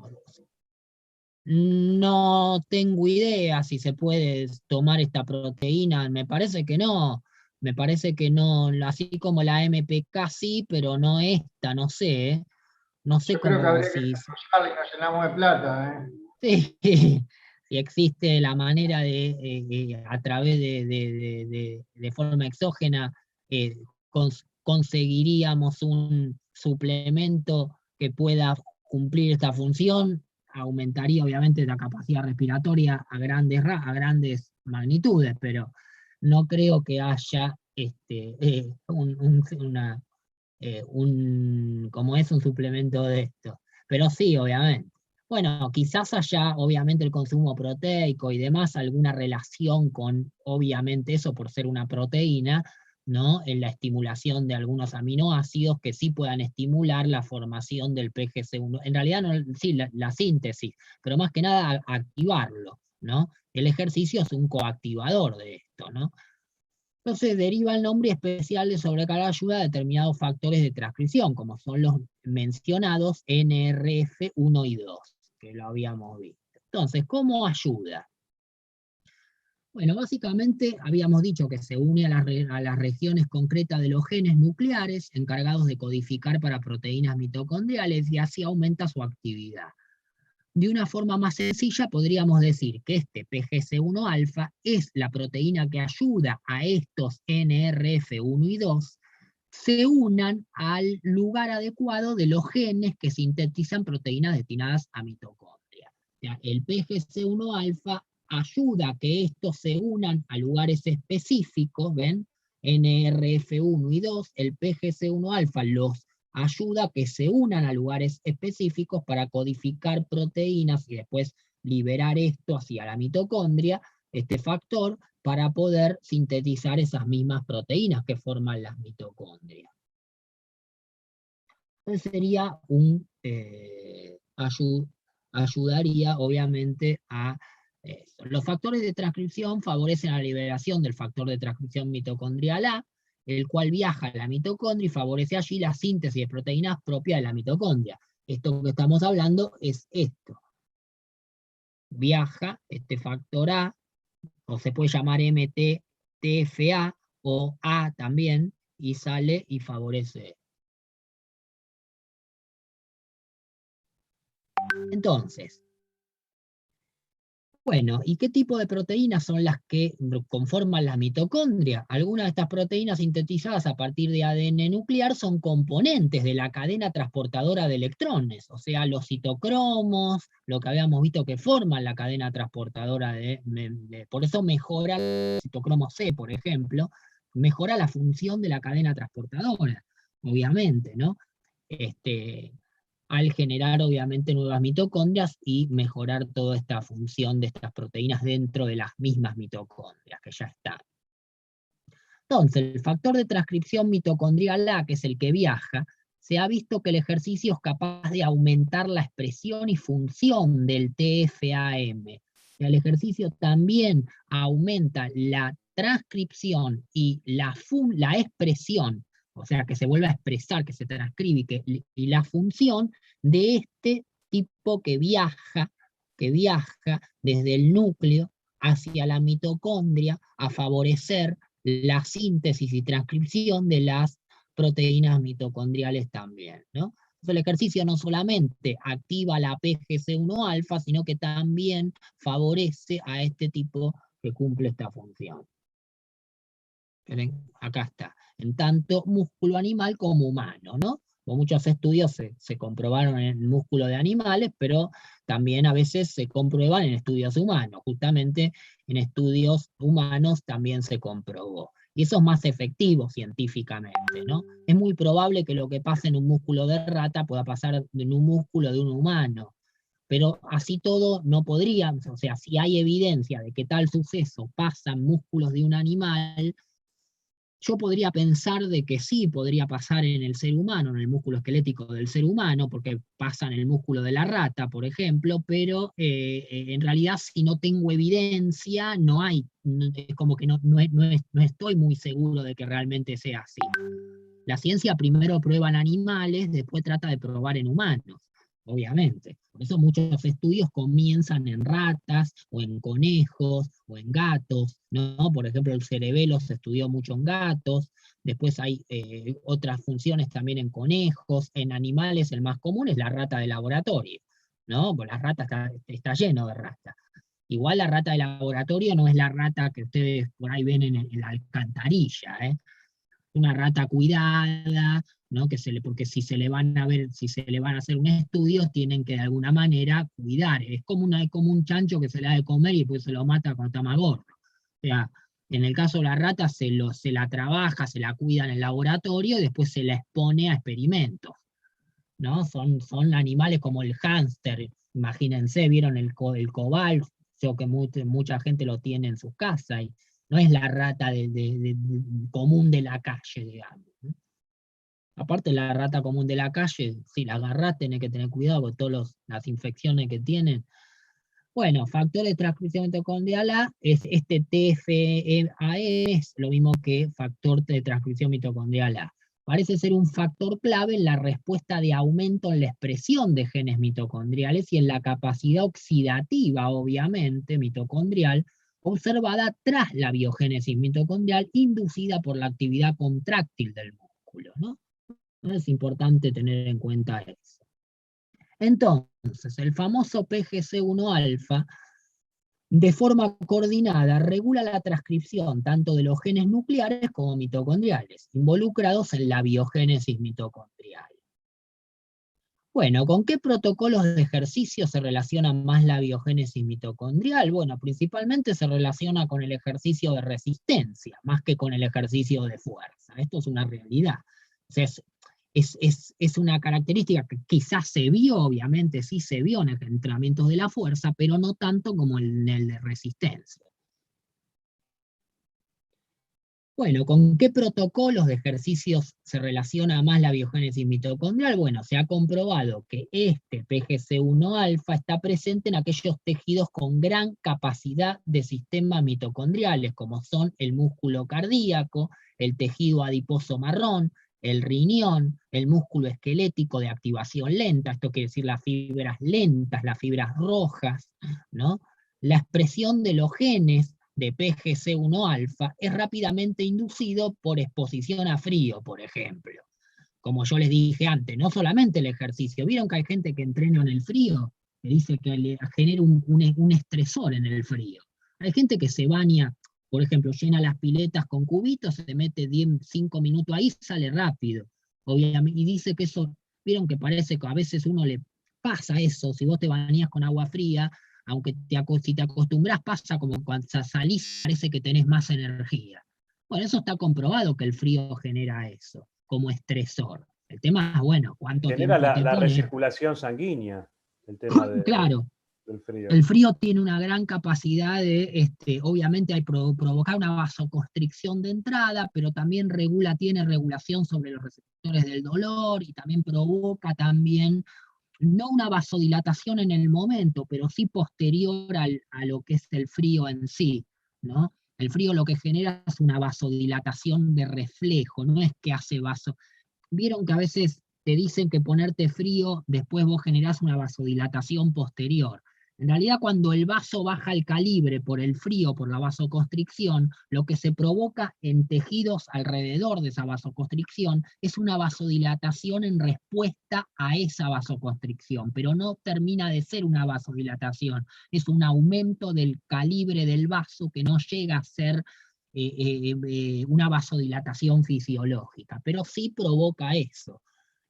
No tengo idea si se puede tomar esta proteína, me parece que no, así como la MPK sí, pero no esta, no sé, ¿eh? No sé Yo creo que cómo habría que si, desarrollarla y nos llenamos de plata, ¿eh? sí, si existe la manera de a través de forma exógena, conseguiríamos un suplemento que pueda cumplir esta función, aumentaría obviamente la capacidad respiratoria a grandes magnitudes, pero no creo que haya como es un suplemento de esto. Pero sí, obviamente. Bueno, quizás haya, obviamente, el consumo proteico y demás, alguna relación con, obviamente, eso por ser una proteína, ¿no? En la estimulación de algunos aminoácidos que sí puedan estimular la formación del PGC1. En realidad, no, sí, la síntesis, pero más que nada activarlo, ¿no? El ejercicio es un coactivador de esto, ¿no? Entonces deriva el nombre especial de sobrecarga ayuda a determinados factores de transcripción, como son los mencionados NRF1 y 2, que lo habíamos visto. Entonces, ¿cómo ayuda? Bueno, básicamente habíamos dicho que se une a las regiones concretas de los genes nucleares encargados de codificar para proteínas mitocondriales y así aumenta su actividad. De una forma más sencilla, podríamos decir que este PGC1-alfa es la proteína que ayuda a estos NRF1 y 2 se unan al lugar adecuado de los genes que sintetizan proteínas destinadas a mitocondria. O sea, el PGC1-alfa ayuda a que estos se unan a lugares específicos, ¿ven? NRF1 y 2, el PGC1-alfa los ayuda a que se unan a lugares específicos para codificar proteínas y después liberar esto hacia la mitocondria, este factor, para poder sintetizar esas mismas proteínas que forman las mitocondrias. Entonces sería ayudaría obviamente a eso. Los factores de transcripción favorecen la liberación del factor de transcripción mitocondrial A, el cual viaja a la mitocondria y favorece allí la síntesis de proteínas propias de la mitocondria. Esto que estamos hablando es esto. Viaja este factor A, o se puede llamar MTTFA o A también, y sale y favorece. Entonces, bueno, ¿y qué tipo de proteínas son las que conforman la mitocondria? Algunas de estas proteínas sintetizadas a partir de ADN nuclear son componentes de la cadena transportadora de electrones, o sea, los citocromos, lo que habíamos visto que forman la cadena transportadora por eso mejora el citocromo C, por ejemplo, mejora la función de la cadena transportadora, obviamente, ¿no? Al generar obviamente nuevas mitocondrias y mejorar toda esta función de estas proteínas dentro de las mismas mitocondrias que ya están. Entonces, el factor de transcripción mitocondrial A, que es el que viaja, se ha visto que el ejercicio es capaz de aumentar la expresión y función del TFAM. El ejercicio también aumenta la transcripción y la expresión, o sea, que se vuelve a expresar, que se transcribe y la función de este tipo que viaja desde el núcleo hacia la mitocondria a favorecer la síntesis y transcripción de las proteínas mitocondriales también, ¿no? Entonces el ejercicio no solamente activa la PGC1-alfa, sino que también favorece a este tipo que cumple esta función. acá está, en tanto músculo animal como humano, ¿no? Muchos estudios se comprobaron en el músculo de animales, pero también a veces se comprueban en estudios humanos. Justamente en estudios humanos también se comprobó. Y eso es más efectivo científicamente, ¿no? Es muy probable que lo que pase en un músculo de rata pueda pasar en un músculo de un humano. Pero así todo no podría, o sea, si hay evidencia de que tal suceso pasa en músculos de un animal, yo podría pensar de que sí podría pasar en el ser humano, en el músculo esquelético del ser humano, porque pasa en el músculo de la rata, por ejemplo, pero en realidad si no tengo evidencia, no hay, es como que no estoy muy seguro de que realmente sea así. La ciencia primero prueba en animales, después trata de probar en humanos, obviamente. Por eso muchos estudios comienzan en ratas, o en conejos, o en gatos, ¿no? Por ejemplo, el cerebelo se estudió mucho en gatos, después hay otras funciones también en conejos, en animales el más común es la rata de laboratorio, ¿no? Pues la rata está lleno de ratas. Igual la rata de laboratorio no es la rata que ustedes por ahí ven en la alcantarilla, ¿eh? Una rata cuidada, ¿no? Porque si se le van a hacer un estudio, tienen que de alguna manera cuidar. Es como un chancho que se le da de comer y después se lo mata cuando está más gordo. O sea, en el caso de la rata se la trabaja, se la cuida en el laboratorio y después se la expone a experimentos, ¿no? Son animales como el hámster, imagínense, vieron el cobalt, yo que mucha gente lo tiene en sus casas, y no es la rata común de la calle, digamos, ¿no? Aparte la rata común de la calle, si la agarrás tenés que tener cuidado con todas las infecciones que tienen. Bueno, factor de transcripción mitocondrial A es este TFAE, es lo mismo que factor de transcripción mitocondrial A. Parece ser un factor clave en la respuesta de aumento en la expresión de genes mitocondriales y en la capacidad oxidativa, obviamente, mitocondrial, observada tras la biogénesis mitocondrial inducida por la actividad contráctil del músculo, ¿no? Es importante tener en cuenta eso. Entonces, el famoso PGC1-alfa, de forma coordinada, regula la transcripción tanto de los genes nucleares como mitocondriales, involucrados en la biogénesis mitocondrial. Bueno, ¿con qué protocolos de ejercicio se relaciona más la biogénesis mitocondrial? Bueno, principalmente se relaciona con el ejercicio de resistencia, más que con el ejercicio de fuerza. Esto es una realidad. O sea, es una característica que quizás se vio, obviamente sí se vio en entrenamientos de la fuerza, pero no tanto como en el de resistencia. Bueno, ¿con qué protocolos de ejercicios se relaciona más la biogénesis mitocondrial? Bueno, se ha comprobado que este PGC1-alfa está presente en aquellos tejidos con gran capacidad de sistemas mitocondriales, como son el músculo cardíaco, el tejido adiposo marrón, el riñón, el músculo esquelético de activación lenta, esto quiere decir las fibras lentas, las fibras rojas, ¿no? La expresión de los genes de PGC1-alfa es rápidamente inducido por exposición a frío, por ejemplo. Como yo les dije antes, no solamente el ejercicio. ¿Vieron que hay gente que entrena en el frío? Que dice que le genera un estresor en el frío. Hay gente que se baña, por ejemplo, llena las piletas con cubitos, se mete 5 minutos ahí, sale rápido. Obviamente, y dice que eso, vieron que parece que a veces uno le pasa eso, si vos te bañás con agua fría, aunque si te acostumbras, pasa como cuando salís, parece que tenés más energía. Bueno, eso está comprobado que el frío genera eso, como estresor. El tema es, bueno, ¿cuánto Genera tiempo te la pone? recirculación sanguínea, el tema Claro, del frío. el frío tiene una gran capacidad de, obviamente, hay provocar una vasoconstricción de entrada, pero también tiene regulación sobre los receptores del dolor y también provoca también no una vasodilatación en el momento, pero sí posterior a lo que es el frío en sí, ¿no? El frío lo que genera es una vasodilatación de reflejo, no es que hace vaso. Vieron que a veces te dicen que ponerte frío, después vos generás una vasodilatación posterior. En realidad, cuando el vaso baja el calibre por el frío, por la vasoconstricción, lo que se provoca en tejidos alrededor de esa vasoconstricción es una vasodilatación en respuesta a esa vasoconstricción, pero no termina de ser una vasodilatación, es un aumento del calibre del vaso que no llega a ser una vasodilatación fisiológica, pero sí provoca eso.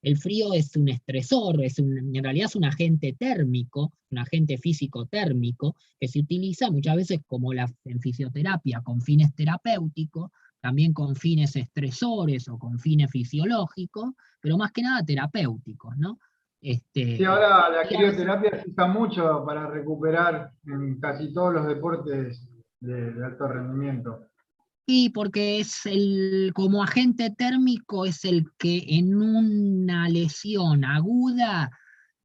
El frío es un estresor, en realidad es un agente térmico, un agente físico térmico, que se utiliza muchas veces como en fisioterapia con fines terapéuticos, también con fines estresores o con fines fisiológicos, pero más que nada terapéuticos, ¿no? Sí, ahora la Y a veces, crioterapia se usa mucho para recuperar en casi todos los deportes de alto rendimiento. sí, porque como agente térmico es el que en una lesión aguda,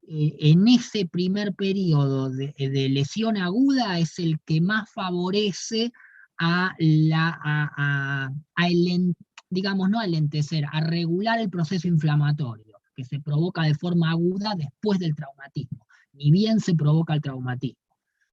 en ese primer periodo de lesión aguda, es el que más favorece digamos, no a alentecer, a regular el proceso inflamatorio, que se provoca de forma aguda después del traumatismo, ni bien se provoca el traumatismo.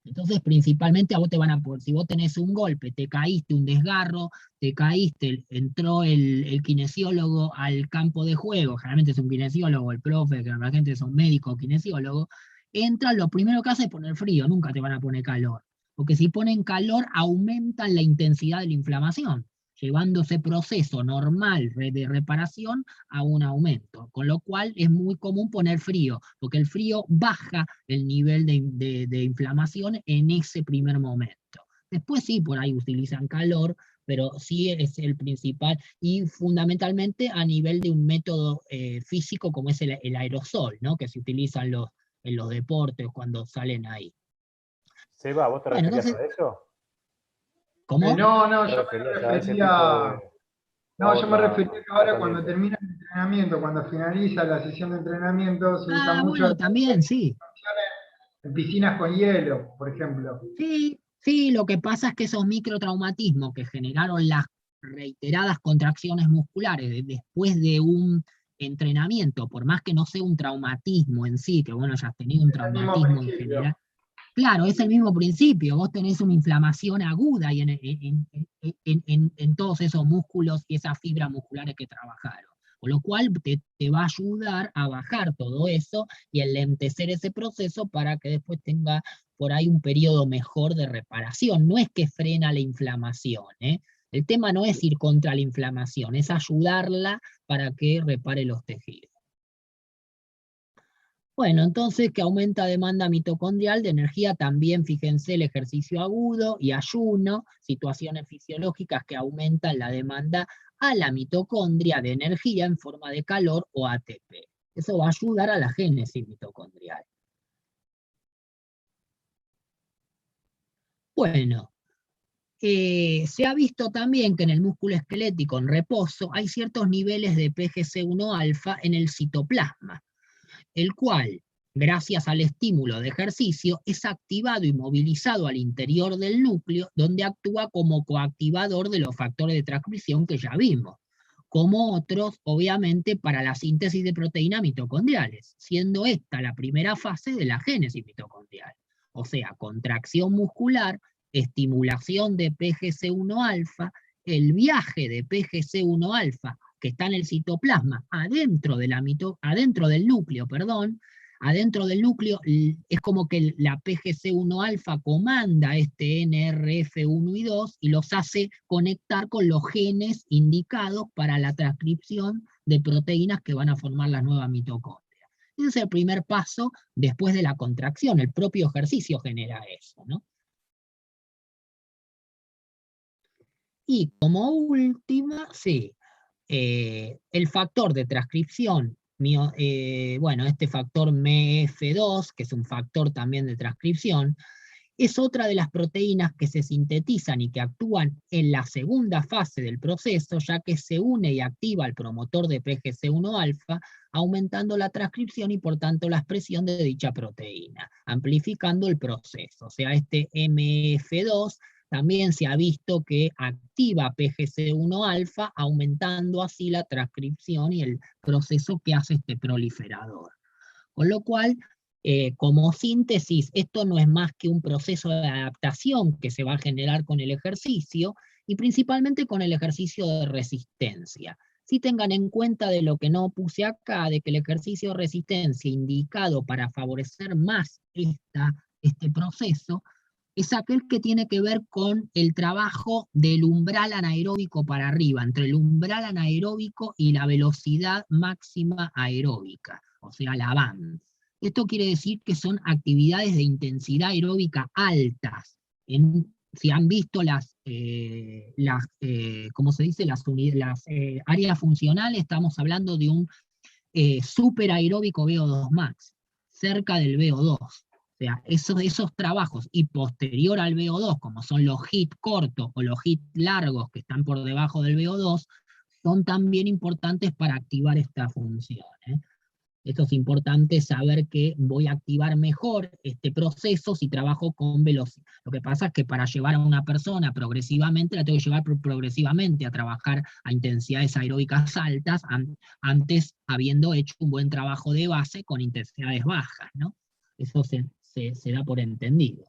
Entonces, principalmente a vos te van a poner, si vos tenés un golpe, te caíste, un desgarro, te caíste, entró el kinesiólogo al campo de juego, generalmente es un kinesiólogo, el profe, que la gente es un médico o kinesiólogo, entra, lo primero que hace es poner frío, nunca te van a poner calor. Porque si ponen calor, aumentan la intensidad de la inflamación, llevando ese proceso normal de reparación a un aumento, con lo cual es muy común poner frío, porque el frío baja el nivel de inflamación en ese primer momento. Después sí, por ahí utilizan calor, pero sí es el principal, y fundamentalmente a nivel de un método físico como es el aerosol, ¿no? Que se utiliza en los deportes cuando salen ahí. Seba, ¿vos te Bueno, referías entonces, a eso? ¿cómo? No, ¿Te yo referías me a ese tipo refería, de no, yo me agua refería que ahora cuando caliente? termina el entrenamiento, cuando finaliza la sesión de entrenamiento, se usa Ah, mucho bueno, también, sí. en piscinas con hielo, por ejemplo. Sí, sí, lo que pasa es que esos microtraumatismos que generaron las reiteradas contracciones musculares después de un entrenamiento, por más que no sea un traumatismo en sí, que bueno, ya has tenido un Es el mismo traumatismo en general, principio. claro, es el mismo principio, vos tenés una inflamación aguda y en todos esos músculos y esas fibras musculares que trabajaron. Con lo cual te va a ayudar a bajar todo eso y a lentecer ese proceso para que después tenga por ahí un periodo mejor de reparación. No es que frena la inflamación, ¿eh? El tema no es ir contra la inflamación, es ayudarla para que repare los tejidos. Bueno, entonces que aumenta demanda mitocondrial de energía, también fíjense el ejercicio agudo y ayuno, situaciones fisiológicas que aumentan la demanda a la mitocondria de energía en forma de calor o ATP. Eso va a ayudar a la génesis mitocondrial. Bueno, se ha visto también que en el músculo esquelético en reposo hay ciertos niveles de PGC1 alfa en el citoplasma, el cual, gracias al estímulo de ejercicio, es activado y movilizado al interior del núcleo, donde actúa como coactivador de los factores de transcripción que ya vimos, como otros, obviamente, para la síntesis de proteínas mitocondriales, siendo esta la primera fase de la génesis mitocondrial. O sea, contracción muscular, estimulación de PGC1 alfa, el viaje de PGC1 alfa que está en el citoplasma, adentro del núcleo, perdón, adentro del núcleo es como que la PGC1 alfa comanda este NRF1 y 2 y los hace conectar con los genes indicados para la transcripción de proteínas que van a formar las nuevas mitocondrias. Ese es el primer paso después de la contracción, el propio ejercicio genera eso, ¿no? Y como última, sí, el factor de transcripción, bueno, este factor MEF2, que es un factor también de transcripción, es otra de las proteínas que se sintetizan y que actúan en la segunda fase del proceso, ya que se une y activa el promotor de PGC1 alfa, aumentando la transcripción y por tanto la expresión de dicha proteína, amplificando el proceso. O sea, este MEF2 también se ha visto que activa PGC1 alfa, aumentando así la transcripción y el proceso que hace este proliferador. Con lo cual, como síntesis, esto no es más que un proceso de adaptación que se va a generar con el ejercicio y principalmente con el ejercicio de resistencia. Si tengan en cuenta de lo que no puse acá, de que el ejercicio de resistencia indicado para favorecer más este proceso es aquel que tiene que ver con el trabajo del umbral anaeróbico para arriba, entre el umbral anaeróbico y la velocidad máxima aeróbica, o sea, la VAM. Esto quiere decir que son actividades de intensidad aeróbica altas. Si han visto ¿cómo se dice? Las áreas funcionales, estamos hablando de un superaeróbico VO2 max, cerca del VO2. O sea, esos trabajos, y posterior al VO2, como son los hits cortos o los hits largos que están por debajo del VO2, son también importantes para activar esta función. Esto es importante saber que voy a activar mejor este proceso si trabajo con velocidad. Lo que pasa es que para llevar a una persona progresivamente, la tengo que llevar progresivamente a trabajar a intensidades aeróbicas altas, antes habiendo hecho un buen trabajo de base con intensidades bajas, ¿no? Eso se da por entendido.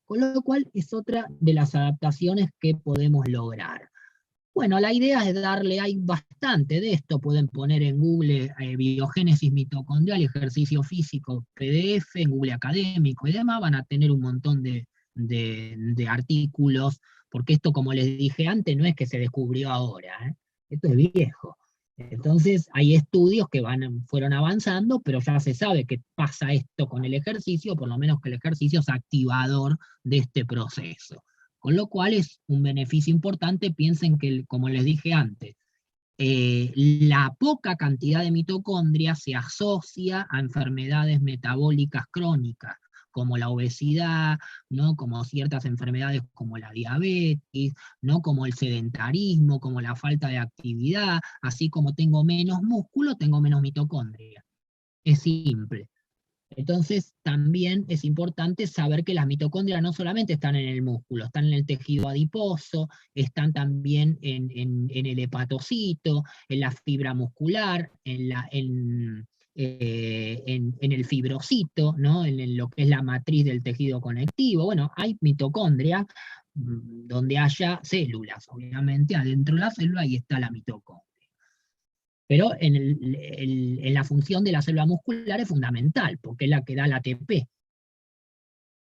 Con lo cual es otra de las adaptaciones que podemos lograr. Bueno, la idea es hay bastante de esto, pueden poner en Google biogénesis mitocondrial, ejercicio físico, PDF, en Google Académico y demás, van a tener un montón de artículos, porque esto, como les dije antes, no es que se descubrió ahora, esto es viejo. Entonces hay estudios que fueron avanzando, pero ya se sabe que pasa esto con el ejercicio, por lo menos que el ejercicio es activador de este proceso. Con lo cual es un beneficio importante. Piensen que, como les dije antes, la poca cantidad de mitocondria se asocia a enfermedades metabólicas crónicas, como la obesidad, ¿no? Como ciertas enfermedades como la diabetes, ¿no? Como el sedentarismo, como la falta de actividad. Así como tengo menos músculo, tengo menos mitocondria. Es simple. Entonces también es importante saber que las mitocondrias no solamente están en el músculo, están en el tejido adiposo, están también en el hepatocito, en la fibra muscular, en el fibrocito, ¿no? En lo que es la matriz del tejido conectivo. Bueno, hay mitocondria donde haya células, obviamente adentro de la célula ahí está la mitocondria. Pero en la función de la célula muscular es fundamental, porque es la que da la ATP,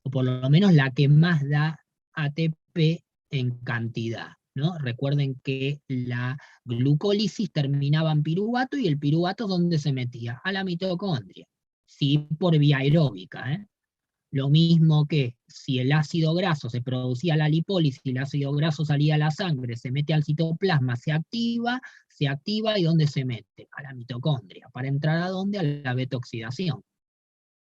o por lo menos la que más da ATP en cantidad, ¿no? Recuerden que la glucólisis terminaba en piruvato, y el piruvato, ¿dónde se metía? A la mitocondria, sí, por vía aeróbica, Lo mismo que si el ácido graso se producía la lipólisis y el ácido graso salía a la sangre, se mete al citoplasma, se activa, ¿y dónde se mete? A la mitocondria. ¿Para entrar a dónde? A la beta-oxidación,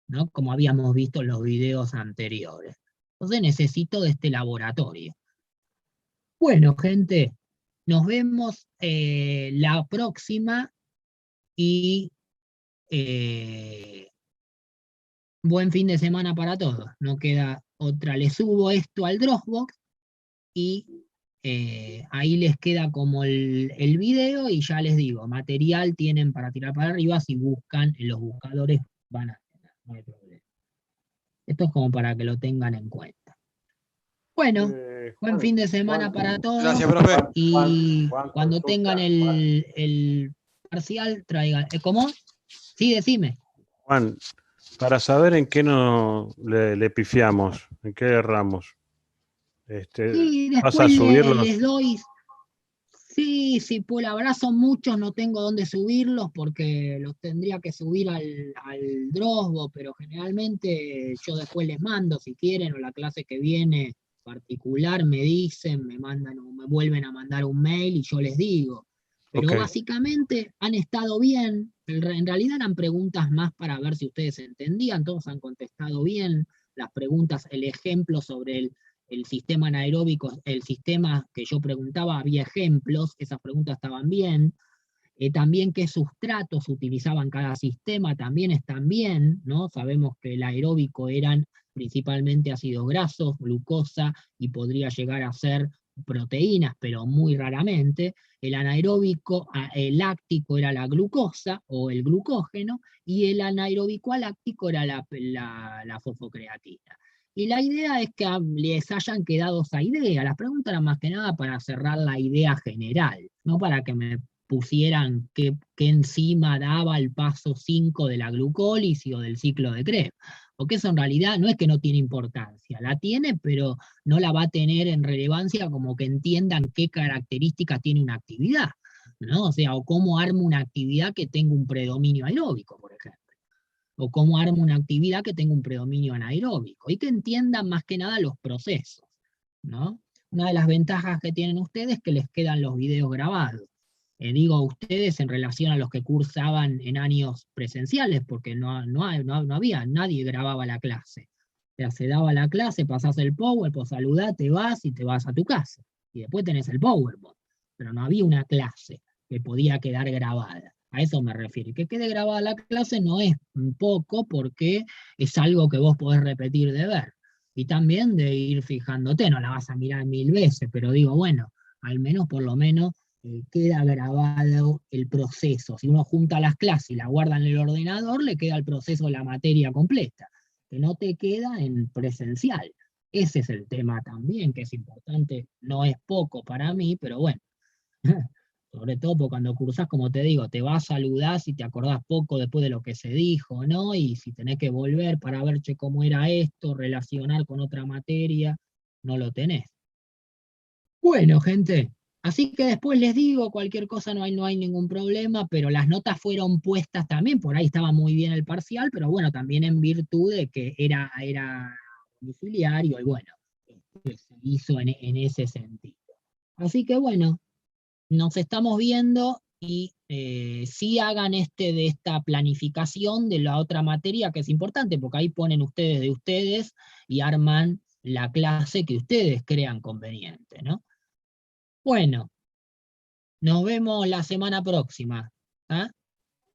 ¿no? Como habíamos visto en los videos anteriores. Entonces necesito de este laboratorio. Bueno, gente, nos vemos la próxima, y buen fin de semana para todos. No queda otra. Les subo esto al Dropbox y ahí les queda como el video, y ya les digo, material tienen para tirar para arriba. Si buscan en los buscadores van a tener, no hay problema. Esto es como para que lo tengan en cuenta. Bueno, buen fin de semana para todos. Gracias, profe. Y Juan, cuando consulta, tengan el parcial, traigan. ¿Cómo? Sí, decime. Juan, para saber en qué le pifiamos, en qué erramos. Sí, ¿Vas a después subirlos? les doy. Sí, pues la verdad son muchos, no tengo dónde subirlos porque los tendría que subir al Dropbox, pero generalmente yo después les mando, si quieren, o la clase que viene particular me dicen, me mandan o me vuelven a mandar un mail y yo les digo. Pero Ok. básicamente han estado bien, en realidad eran preguntas más para ver si ustedes entendían, todos han contestado bien las preguntas, el ejemplo sobre el sistema anaeróbico, el sistema que yo preguntaba, había ejemplos, esas preguntas estaban bien. También qué sustratos utilizaban cada sistema, también están bien, ¿no? Sabemos que el aeróbico eran principalmente ácidos grasos, glucosa, y podría llegar a ser proteínas, pero muy raramente. El anaeróbico láctico era la glucosa o el glucógeno, y el anaeróbico aláctico era la fosfocreatina. Y la idea es que les hayan quedado esa idea. Las preguntas eran más que nada para cerrar la idea general, no para que me pusieran qué enzima daba el paso 5 de la glucólisis o del ciclo de Krebs. porque eso en realidad no es que no tiene importancia, la tiene, pero no la va a tener en relevancia como que entiendan qué características tiene una actividad, ¿no? O sea, o cómo armo una actividad que tenga un predominio aeróbico, por ejemplo, o cómo armo una actividad que tenga un predominio anaeróbico, y que entiendan más que nada los procesos, ¿no? Una de las ventajas que tienen ustedes es que les quedan los videos grabados. Digo ustedes en relación a los que cursaban en años presenciales, porque no había, nadie grababa la clase. O sea, se daba la clase, pasás el PowerPoint, pues saludás, te vas y te vas a tu casa. Y después tenés el PowerPoint. Pero no había una clase que podía quedar grabada. A eso me refiero. Y que quede grabada la clase no es un poco, porque es algo que vos podés repetir de ver. Y también de ir fijándote, no la vas a mirar 1000 veces, pero digo, bueno, al menos por lo menos queda grabado el proceso. Si uno junta las clases y la guarda en el ordenador, le queda el proceso de la materia completa, que no te queda en presencial. Ese es el tema también, que es importante, no es poco para mí, pero bueno, sobre todo porque cuando cursás, como te digo, te vas a saludar si te acordás poco después de lo que se dijo, ¿no? Y si tenés que volver para ver che, cómo era esto, relacionar con otra materia, no lo tenés. Bueno, gente, así que después les digo, cualquier cosa no hay ningún problema, pero las notas fueron puestas también, por ahí estaba muy bien el parcial, pero bueno, también en virtud de que era domiciliario, y bueno, se hizo en ese sentido. Así que bueno, nos estamos viendo, y sí hagan de esta planificación de la otra materia, que es importante, porque ahí ponen ustedes de ustedes y arman la clase que ustedes crean conveniente, ¿no? Bueno, nos vemos la semana próxima. ¿Ah?